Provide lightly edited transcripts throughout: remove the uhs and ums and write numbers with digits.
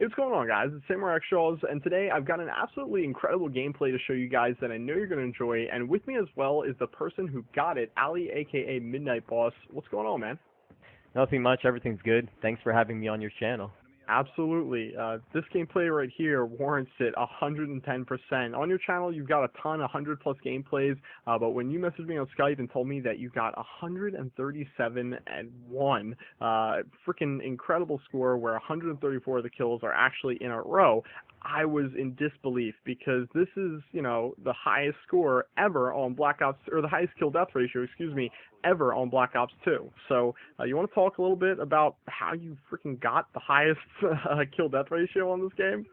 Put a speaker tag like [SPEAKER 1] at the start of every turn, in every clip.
[SPEAKER 1] What's going on, guys? It's Samurai Shaws, and today I've got an absolutely incredible gameplay to show you guys that I know you're going to enjoy, and with me as well is the person who got it, Ali, aka Midnight Boss. What's going on, man?
[SPEAKER 2] Nothing much. Everything's good. Thanks for having me on your channel.
[SPEAKER 1] Absolutely. This gameplay right here warrants it 110%. On your channel, you've got a ton, 100 plus gameplays, but when you messaged me on Skype and told me that you got 137 and 1, freaking incredible score where 134 of the kills are actually in a row, I was in disbelief because this is, the highest score ever on Black Ops, or the highest kill death ratio, excuse me, ever on Black Ops 2. So, you want to talk a little bit about how you freaking got the highest kill death ratio on this game?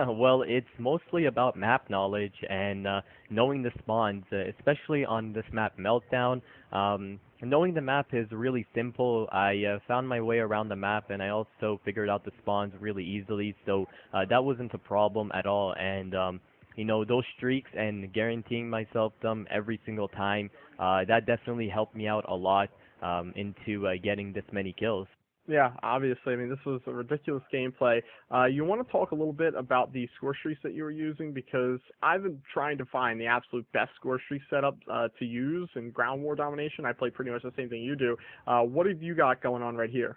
[SPEAKER 2] Well, it's mostly about map knowledge and knowing the spawns, especially on this map Meltdown. Knowing the map is really simple. I found my way around the map, and I also figured out the spawns really easily, so that wasn't a problem at all. And those streaks and guaranteeing myself them every single time, that definitely helped me out a lot into getting this many kills.
[SPEAKER 1] Yeah, obviously. I mean, this was a ridiculous gameplay. You want to talk a little bit about the score streaks that you were using, because I've been trying to find the absolute best score streak setup to use in ground war domination. I play pretty much the same thing you do. What have you got going on right here?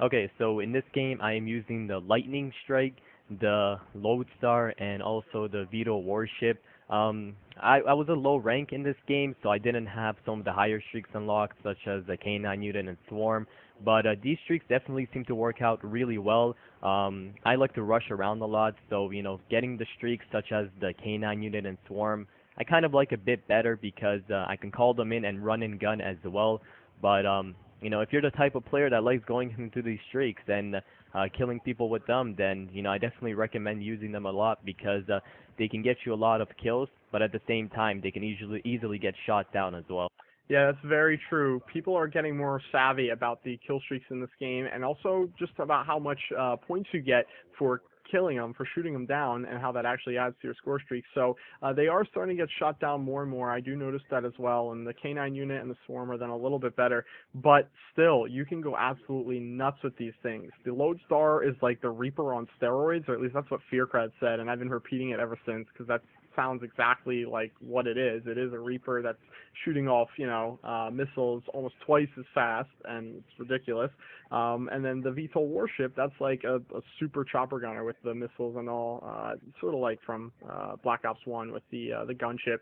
[SPEAKER 2] Okay, so in this game, I am using the Lightning Strike, the Lodestar, and also the Veto Warship. I was a low rank in this game, so I didn't have some of the higher streaks unlocked, such as the K9 Unit and Swarm. But these streaks definitely seem to work out really well. I like to rush around a lot, so getting the streaks such as the K9 Unit and Swarm, I kind of like a bit better because I can call them in and run and gun as well. But if you're the type of player that likes going into these streaks and killing people with them, then I definitely recommend using them a lot because they can get you a lot of kills, but at the same time they can easily get shot down as well.
[SPEAKER 1] Yeah, that's very true. People are getting more savvy about the kill streaks in this game, and also just about how much points you get for killing them, for shooting them down, and how that actually adds to your score streak. So they are starting to get shot down more and more. I do notice that as well, and the K9 unit and the Swarm are then a little bit better, but still, you can go absolutely nuts with these things. The Lodestar is like the Reaper on steroids, or at least that's what Fearcred said, and I've been repeating it ever since, because that sounds exactly like what it is. It is a Reaper that's shooting off, missiles almost twice as fast, and it's ridiculous. And then the VTOL warship, that's like a super chopper gunner with the missiles and all, sort of like from Black Ops 1 with the gunship.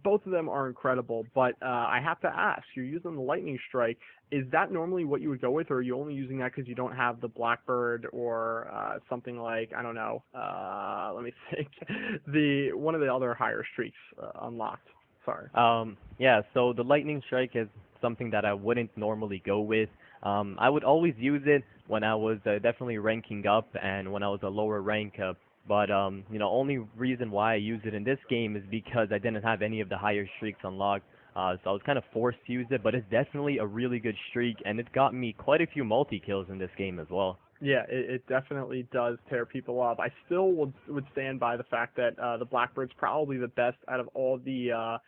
[SPEAKER 1] Both of them are incredible, but I have to ask, you're using the Lightning Strike. Is that normally what you would go with, or are you only using that because you don't have the Blackbird or something like, I don't know, let me think, one of the other higher streaks unlocked? Sorry.
[SPEAKER 2] Yeah, so the Lightning Strike is something that I wouldn't normally go with. I would always use it when I was definitely ranking up and when I was a lower rank. But only reason why I use it in this game is because I didn't have any of the higher streaks unlocked. So I was kind of forced to use it, but it's definitely a really good streak, and it's got me quite a few multi-kills in this game as well.
[SPEAKER 1] Yeah, it definitely does tear people up. I still would stand by the fact that the Blackbird's probably the best out of all the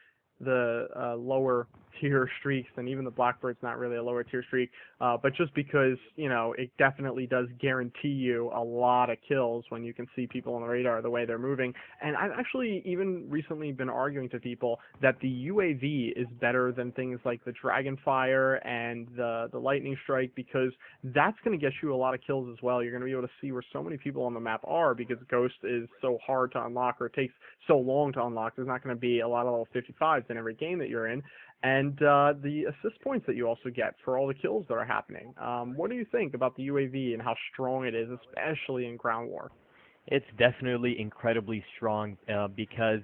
[SPEAKER 1] lower tier streaks, and even the Blackbird's not really a lower tier streak, but just because, it definitely does guarantee you a lot of kills when you can see people on the radar the way they're moving. And I've actually even recently been arguing to people that the UAV is better than things like the Dragonfire and the Lightning Strike, because that's going to get you a lot of kills as well. You're going to be able to see where so many people on the map are, because Ghost is so hard to unlock, or it takes so long to unlock. There's not going to be a lot of level 55s in every game that you're in. And the assist points that you also get for all the kills that are happening. What do you think about the UAV and how strong it is, especially in ground war?
[SPEAKER 2] It's definitely incredibly strong because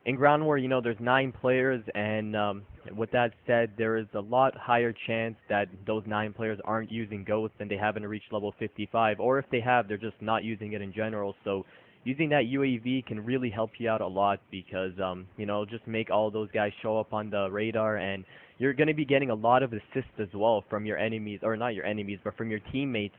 [SPEAKER 2] in ground war, there's 9 players, and with that said, there is a lot higher chance that those 9 players aren't using Ghost and they haven't reached level 55, or if they have, they're just not using it in general. So using that UAV can really help you out a lot because, just make all those guys show up on the radar, and you're going to be getting a lot of assists as well from your enemies, or not your enemies, but from your teammates,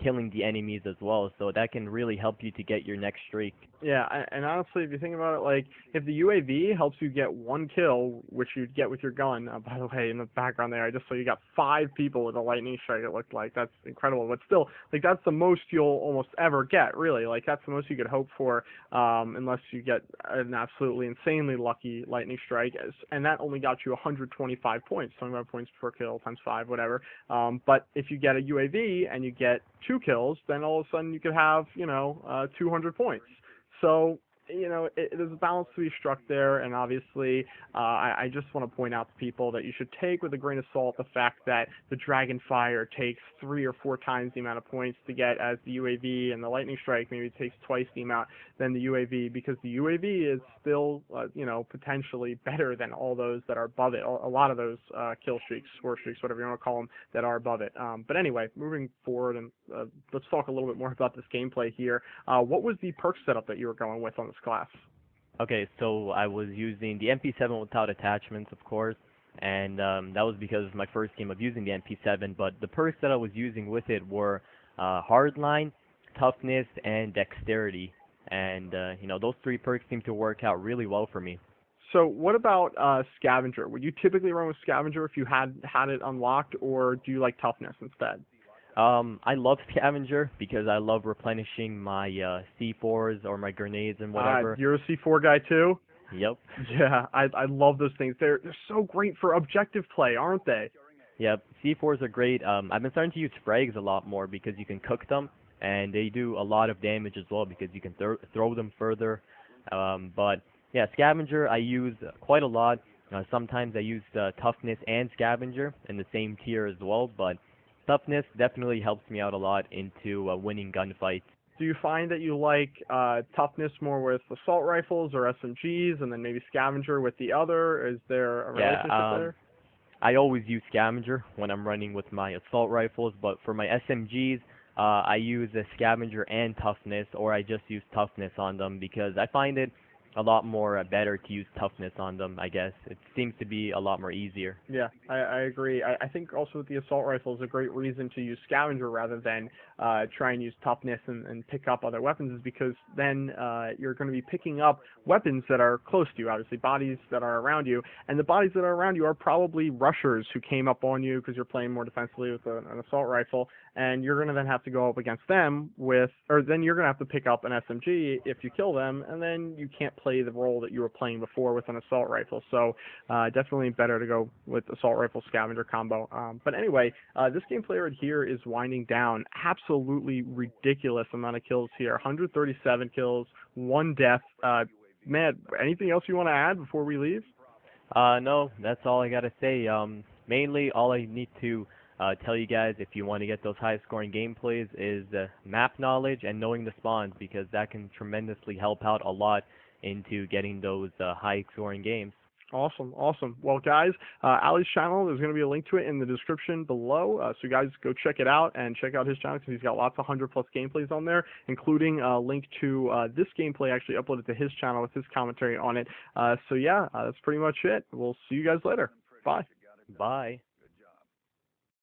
[SPEAKER 2] killing the enemies as well. So that can really help you to get your next streak.
[SPEAKER 1] Yeah, and honestly, if you think about it, like if the UAV helps you get one kill, which you'd get with your gun. By the way, in the background there, I just saw you got 5 people with a lightning strike. It looked like that's incredible, but still, like that's the most you'll almost ever get, really. Like that's the most you could hope for, unless you get an absolutely insanely lucky lightning strike, and that only got you 125 points, 25 points per kill times 5, whatever. But if you get a UAV and you get 2 kills, then all of a sudden you could have 200 points. So, there's a balance to be struck there, and obviously, I just want to point out to people that you should take with a grain of salt the fact that the Dragonfire takes 3 or 4 times the amount of points to get as the UAV, and the Lightning Strike maybe takes twice the amount than the UAV, because the UAV is still, potentially better than all those that are above it, a lot of those kill streaks, score streaks, whatever you want to call them, that are above it. But anyway, moving forward, and let's talk a little bit more about this gameplay here. What was the perk setup that you were going with on this class?
[SPEAKER 2] Okay, so I was using the MP7 without attachments, of course, and that was because of my first game of using the MP7, but the perks that I was using with it were hardline, toughness, and dexterity. And those 3 perks seem to work out really well for me.
[SPEAKER 1] So what about Scavenger? Would you typically run with Scavenger if you had it unlocked, or do you like toughness instead?
[SPEAKER 2] I love Scavenger because I love replenishing my C4s or my grenades and whatever.
[SPEAKER 1] You're a C4 guy too?
[SPEAKER 2] Yep.
[SPEAKER 1] Yeah, I love those things. They're so great for objective play, aren't they?
[SPEAKER 2] Yep, C4s are great. I've been starting to use frags a lot more because you can cook them, and they do a lot of damage as well because you can throw them further. But yeah, Scavenger I use quite a lot. Sometimes I use Toughness and Scavenger in the same tier as well, but Toughness definitely helps me out a lot into winning gunfights.
[SPEAKER 1] Do you find that you like toughness more with assault rifles or SMGs, and then maybe Scavenger with the other? Is there a relationship there?
[SPEAKER 2] I always use Scavenger when I'm running with my assault rifles, but for my SMGs, I use a Scavenger and Toughness, or I just use Toughness on them because I find it a lot more better to use Toughness on them, I guess. It seems to be a lot more easier.
[SPEAKER 1] Yeah, I agree. I think also with the assault rifle is a great reason to use Scavenger rather than try and use Toughness and pick up other weapons, is because then you're going to be picking up weapons that are close to you, obviously bodies that are around you, and the bodies that are around you are probably rushers who came up on you because you're playing more defensively with an assault rifle, and you're going to then have to go up against them then you're going to have to pick up an SMG if you kill them, and then you can't play the role that you were playing before with an assault rifle. So definitely better to go with assault rifle Scavenger combo. But anyway, this gameplay right here is winding down. Absolutely ridiculous amount of kills here. 137 kills, 1 death. Matt, anything else you want to add before we leave?
[SPEAKER 2] No, that's all I gotta say. Mainly, all I need to tell you guys, if you want to get those high-scoring gameplays, is map knowledge and knowing the spawns, because that can tremendously help out a lot into getting those high-scoring games.
[SPEAKER 1] Awesome. Well, guys, Ali's channel, there's going to be a link to it in the description below, so guys, go check it out and check out his channel because he's got lots of 100+ gameplays on there, including a link to this gameplay actually uploaded to his channel with his commentary on it. So yeah, that's pretty much it. We'll see you guys later. Bye.
[SPEAKER 2] Bye.